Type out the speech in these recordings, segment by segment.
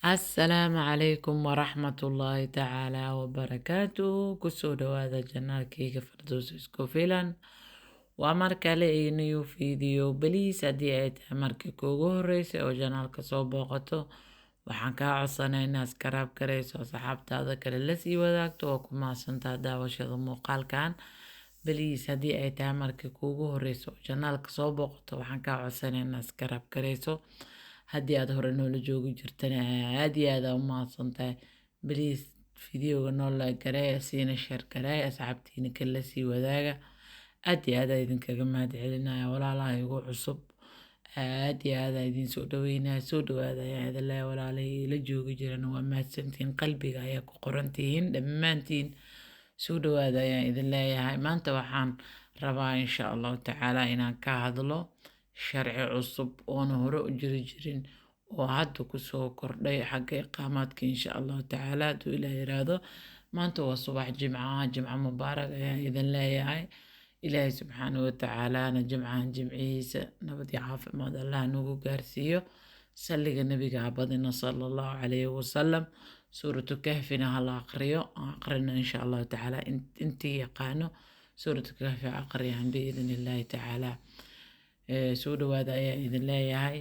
السلام عليكم ورحمة الله تعالى وبركاته كسو دوادا جنالكيga Firdaws isku filan waa mar kale iyo new video beliis haddii ay tahay markii kuugu horeysay oo janaalka soo booqato waxaan kaa codsanay inaad iskaraab garayso asxaabtaada kale lasii wadaagto oo ku mahadsantaa daawashada muuqaalkan beliis haddii ay tahay markii kuugu horeyso oo janaalka soo booqato waxaan kaa codsanay inaad iskaraab garayso haddii aad hore noola joogi jirtana aad iyo aad u mahadsantahay beliis videoga noo like gareeya siina share gareeya asxaabtiina kale lasii wadaaga aad iyo aad idinkaga mahad celinaya walaalaha igu cusub aad iyo aad idin soo dhaweynaya soo dhawaada ayaa idin leeyahay walaalahii la joogi jirana waa mahadsantihiin qalbiga ayaa ku qorantihiin dhammaantiin soo dhawaada ayaan idin leeyahay maanta waxaan rabaa insha allahu tacaala inaan ka hadlo sharci cusub oona hore u jiri jirin oo hadda kusoo kordhay xagga iqaamaadka insha allahu tacaala hadduu ilaah yiraahdo maanta waa subax jimco mubaarak ayaan idin leeyahay ilaahay subxaanahu watacaalaana jimcahan jimcihiisa nabad iyo caafimaad allah nagu gaarsiiyo salliga nabiga habadina sala allahu calayhi wasalam suuratu kahfina hala aqrina insha allahu tacaala intii yaqaano suuratu kahfi aqriyan biidn illaahi tacaala soo dhawaada ayaa idin leeyahay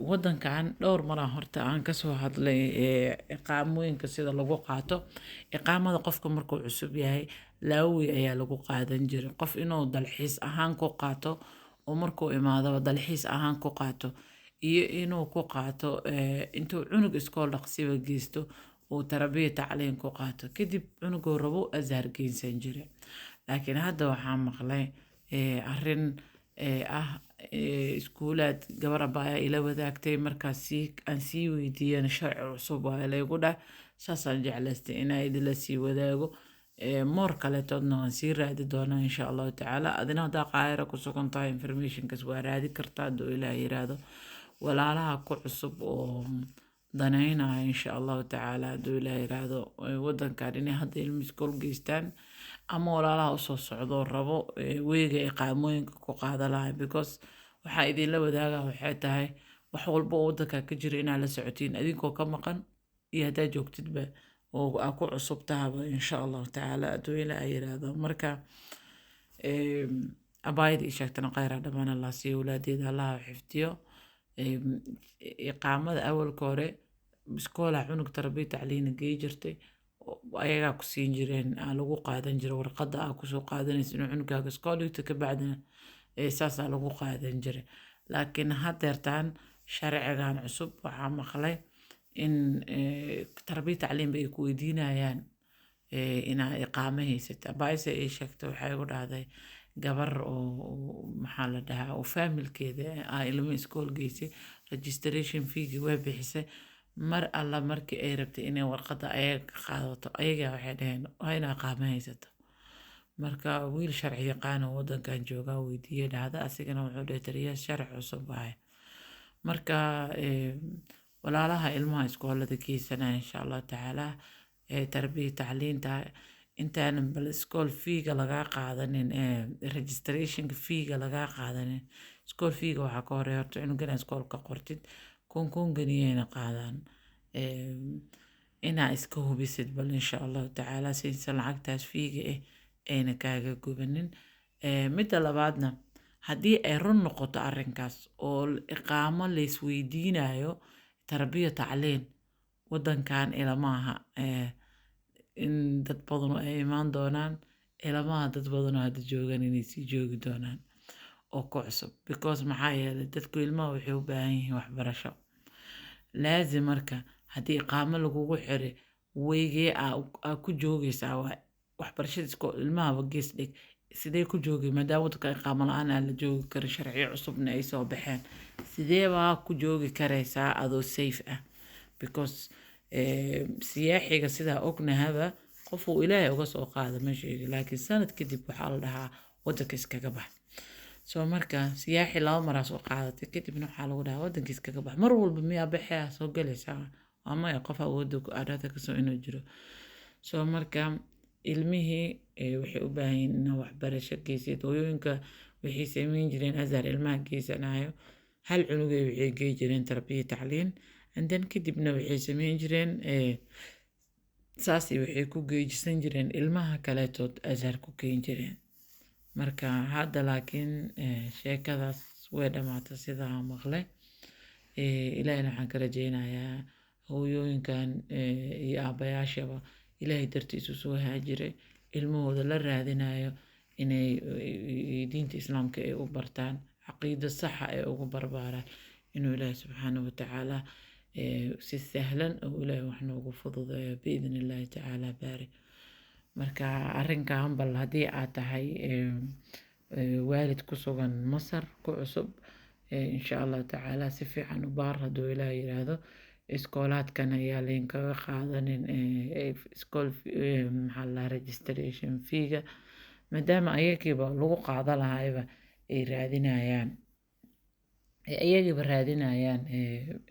wadankan dhowr maraa horta aan kasoo hadlay iqaamooyinka sida lagu qaato iqaamada qofka markuu cusub yahay laawi ayaa lagu qaadan jiray qof inuu dalxiis ahaan ku qaato oo markuu imaadaba dalxiis ahaan ku qaato iyo inuu ku qaato intuu cunug iskool dhaqsiba geysto uu tarabiya tacliin ku qaato kadib cunuguu rabo azhar geysan jiray laakiin hadda waxaa maqlay arrin iskuulaad gabar abaa ila wadaagtay markaas aan sii weydiiyana sharci cusub waa laygu dhah saasaan jeclaystay inaa idinla sii wadaago moor kaletoodna waan sii raadi doonaa insha allahu tacaala adina haddaa qaahira ku sugan tahay informationkas waa raadi kartaa hadduu ilaah yiraahdo walaalaha ku cusub oo danaynaya insha allahu tacaala hadduu ilaah yiraahdo wadankan inay hadda ilmi iskool geystaan ama walaalaha usoo socdoo rabo weyga iqaamooyinka ku qaada lahay because waxaa idinla wadaaga waxay tahay wax walba oo wadanka ka jira inaad la socotiin adinkoo ka maqan iyo haddaa joogtidba oo aa ku cusub tahaba insha allahu tacaala hadduu ilaa yiraahdo marka abaayada ii sheegtana khayra dhammaan allah siiyo walaadeeda allaha xifdiyo iqaamada awalka hore iskoolaha cunug tarbiya tacliina gey jirtay ayagaa ku siin jireen lagu qaadan jira warqada aa kusoo qaadanaysa inuu cunugaaga iskool dhigto kabacdina saasaa lagu qaadan jiray laakiin haddeertaan sharcigan cusub waxaa maqlay in tarbiya tacliinba ay ku weydiinayaan inaa iqaamo haysata baayse ii sheegta waxay igu dhahday gabar oo maxaa la dhahaa oo faamilkeeda ilmo iskool geysay registration feegi way bixisay mar alla markii ay rabtay inay warqada ayaga ka qaadato ayagaa waxay dhaheen waa inaa iqaamo haysato marka wiil sharci yaqaan oo wadankan joogaa weydiiyey dhahda asigana wuxuu dhahay taliya sharci cusub waaye marka walaalaha ilmaha iskoolada geysanaya insha allahu tacaala tarbiya tacliinta intaanan bal iskool fiiga lagaa qaadanin registrationka fiiga lagaa qaadanin iskool fiiga waxaa ka horeeya horta cunugana iskoolka qortid kun ganiyayna qaadaan inaa iska hubisid bal insha allahu tacaala saysan lacagtaas fiiga ayna kaaga gubanin midda labaadna haddii ay run noqoto arrinkaas oo iqaamo laysweydiinayo tarbiya tacliin wadankan ilamaaha in dad badan ay imaan doonaan ilamaha dad badanoo hadda joogan inay sii joogi doonaan oo ku cusub because maxaa yeelay dadku ilmaha waxay u baahan yihiin waxbarasho laazim marka haddii iqaamo lagugu xiray weygee aa ku joogaysaa waxbarashada iskool ilmahaba gees dhig sidee ku joogay maadaama wadanka iqaamo la-aan aan la joogi karin sharciyo cusubna ay soo baxeen sideebaa ku joogi karaysaa adoo safe ah because siyaaxiga sidaa ognahaba qofuu ilaahay uga soo qaada ma sheegi laakiin sanad kadib waxaa la dhahaa wadanka iskaga bax soo marka siyaaxi 2 maraa soo qaadatay kadibna waxaa lagu dhahaa wadanka iskaga bax mar walba miyaa baxaya soo galaysaa ama qof awooda ku aadada kasoo inuu jiro soo marka ilmihii waxay u baahan yihiin inaa waxbarasho geysid hooyooyinka waxay samayn jireen azhar ilmaha geysanayo hal cunugay waxay gey jireen tarbiya tacliin then kadibna waxay samayn jireen saasi waxay ku geejisan jireen ilmaha kaleetood azhar ku keeni jireen. marka hadda laakiin sheekadaas way dhamaatay sidaa maqlay. ilaahayna waxaan ka rajaynayaa hooyooyinkan iyo aabayaashaba ilaahay dartiisu soo haajiray ilmahooda la raadinayo inay diinta islaamka ay u bartaan caqiida saxa ay ugu barbaaraan inuu ilaahay subxaanahu watacaala si sahlan oo ilaahay wax noogu fududeeyo biidni illaahi tacaala baari. marka arrinkan bal haddii aad tahay waalid ku sugan masar ku cusub insha allah tacaala si fiican u baar hadduu ilaahay yiraahdo. iskoolaadkan ayaa laynkaga qaadanin iskool maxaa la registration feega maadaama ayagiiba lagu qaada lahayba ay raadinayaan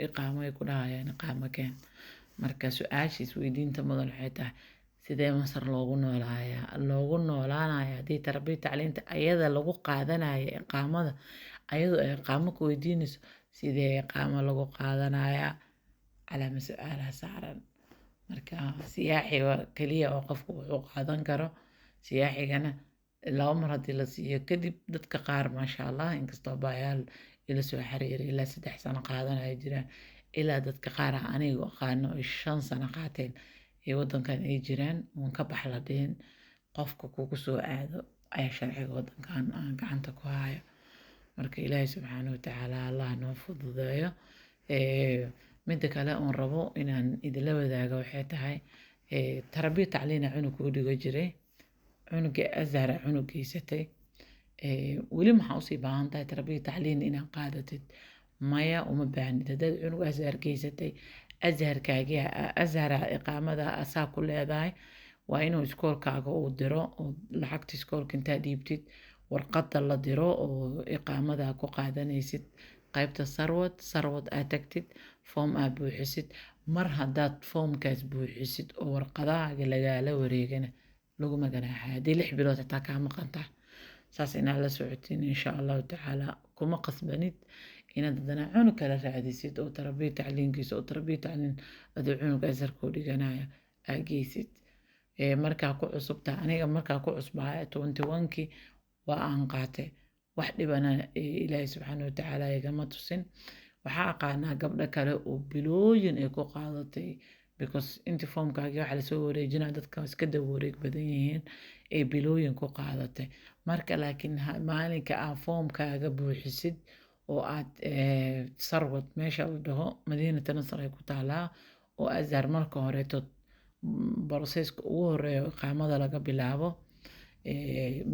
iqaamo ay ku dhahayaan iqaamo keen. marka su-aasha isweydiinta mudan waxay tahay sidee masar loogu noolaanaya haddii tarbiya tacliinta ayada lagu qaadanaya iqaamada ayadoo ay iqaamo ku weydiinayso sidee iqaamo lagu qaadanaya calaama su-aalaha saaran. marka siyaaxiga keliya oo qofku wuxuu qaadan karo siyaaxigana 2 mar haddii la siiyo kadib dadka qaar maasha allah inkastoo baayaal ila soo xiriiray ilaa 3 sano qaadanaya jiraan ilaa dadka qaar aniga aqaano 5 sano qaateen ee wadankan ay jiraan uun ka bax la dhihin qofka kugu soo aado ayaa sharciga wadankan aan gacanta ku hayo. marka ilaahay subxaanahu watacaala allah noo fududeeyo. midda kale oon rabo inaan idinla wadaago waxay tahay tarbiya tacliina cunug u dhigo jiray cunuga azhar cunugiisatay weli maxaa usii baahan tahay tarbiya tacliin inaad qaadatid maya uma baahnid. haddaad cunug azhar geysatay azharkaagia azhara iqaamada asaa ku leedahay waa inuu iskoolkaaga uu diro oo lacagta iskoolka intaa dhiibtid warqadda la diro oo iqaamada ku qaadanaysid qaybta sarwad aad tagtid foom aad buuxisid. mar haddaad foomkaas buuxisid oo warqadahaaga lagaala wareegana laguma ganaaxay haddii 6 bilood xitaa kaa maqantaa saas inaad la socotiin insha allahu tacaala. kuma qasbanid inaad haddana cunug kala raadisid oo tarbiya tacliinkiisa oo tarbiya tacliin adoo cunug azharkoo dhiganaya aa geysid. markaa ku cusubtaa aniga markaa ku cusbaa 21kii waa aan qaatay wax dhibana ilaahay subxaanahu watacaala igama tusin. waxaa aqaanaa gabdho kale oo bilooyin ay ku qaadatay because inti foomkaagii waxa lasoo wareejinaa dadka iska daba wareeg badan yihiin ay bilooyin ku qaadatay. marka laakiin maalinka aad foomkaaga buuxisid oo aad sarwad meesha la dhaho madiinata nasr ay ku taalaa oo azhar marka horeeto broseska ugu horeeyo iqaamada laga bilaabo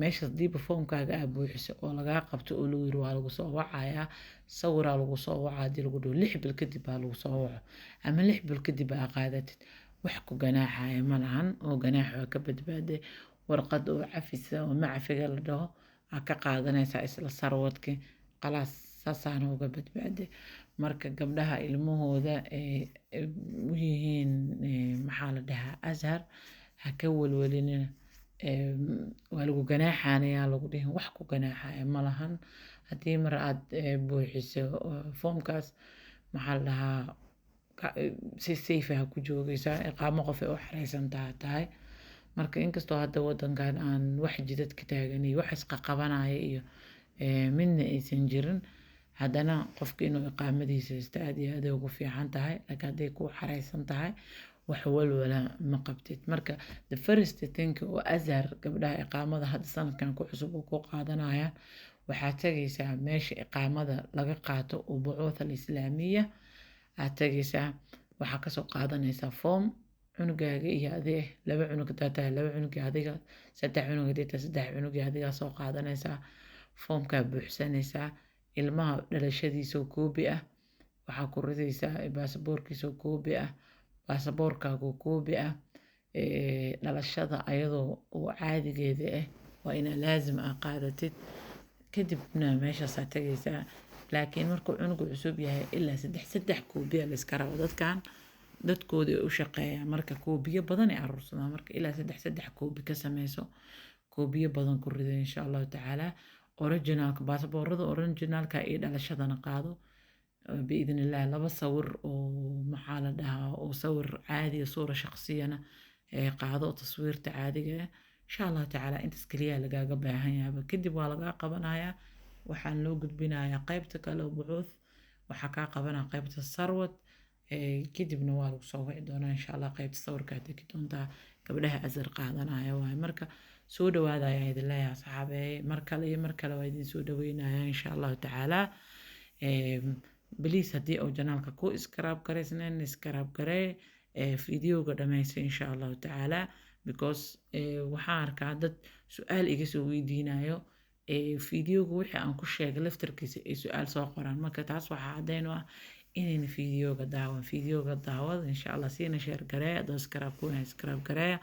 meeshaas diiba foomkaaga aad buuxiso oo lagaa qabto oo lagu yiri waa lagu soo wacayaa sawiraa lagu soo wacaa haddii lagu dhaho 6 bil kadib baa lagu soo waco ama 6 bil kadib aa qaadatid wax ku ganaaxaya ma lahan oo ganaax waa ka badbaaday. warqad oo cafisa oo macafiga la dhaho aa ka qaadanaysaa isla sarwadkii qalaas saasaana uga badbaaday. marka gabdhaha ilmahooda u yihiin maxaa la dhahaa azhar ha ka walwalinina waa lagu ganaaxanayaa lagu dhihin wax ku ganaaxaya ma lahan. haddii mar aad buuxiso foomkaas maxaa la dhahaa si safe ah ku joogaysaa iqaamo qof ay u xareysan tahay. marka inkastoo hadda wadankan aan wax jidad ka taagan iyo wax isqa qabanaya iyo midna aysan jirin haddana qofka inuu iqaamadiisa haysto aad iyo aad ugu fiican tahay. laakiin hadday ku xareysan tahay wax walwala ma qabtid. marka the first thing oo azhar gabdhaha iqaamada hadda sanadkan ku cusub oo ku qaadanayaan waxaad tagaysaa meesha iqaamada laga qaato oo bucuuth al-islaamiya aad tagaysaa waxaa kasoo qaadanaysaa foom cunugaaga iyo adiga 2 cunug hadaa tahay 2 cunug iyo adiga 3 cunug hadaa tahay 3 cunug iyo adiga soo qaadanaysaa foomkaa buuxsanaysaa ilmaha dhalashadiisa oo koobi ah waxaa ku ridaysaa baasaboorkiisa oo koobi ah baasaboorkaaga oo koobi ah dhalashada ayadoo oo caadigeeda ah waa ina laazim ah qaadatid kadibna meeshaasaa tagaysaa. laakiin markuu cunugu cusub yahay ilaa 3 koobiya la iska rabo dadkan dadkooda u shaqeeya marka koobiyo badan ay aruursadaan marka ilaa 3 koobi ka sameyso koobiyo badan ku rido insha allahu tacaala. originalka baasaboorada originalka iyo dhalashadana qaado بإذن الله لبا صور ومحالة دها وصور عادي صورة شخصية قاعدة تصوير عادية إن شاء الله تعالى أنت سكليا لقا قبها هيا كدب ولا قبنايا وحن لو قد بنايا قيبتك لو بعوث وحكا قبنا قيبة الثروت كدب نوال وصوّع دونا إن شاء الله قيبة الصور كاتك دونتا قبلها أزر قاعدنا واي مركا سودا وهذا يا هيد الله يا صحابي مركا لو يدين سودا وينا إن شاء الله تعالى بليس هدي أو جنالك كو اسكراب كريسنين اسكراب كري فيديو قدميسي إن شاء الله تعالى because waxaan arkaa dad su-aal iga soo weydiinayo fideoga wixii aan ku sheegay laftarkiisa ay su-aal soo qoraan marka taas waxaa caddeyn u ah inayna fideoga daawada insha allah siina sheer gareeya dad iskaraab kuwana iskaraab gareeya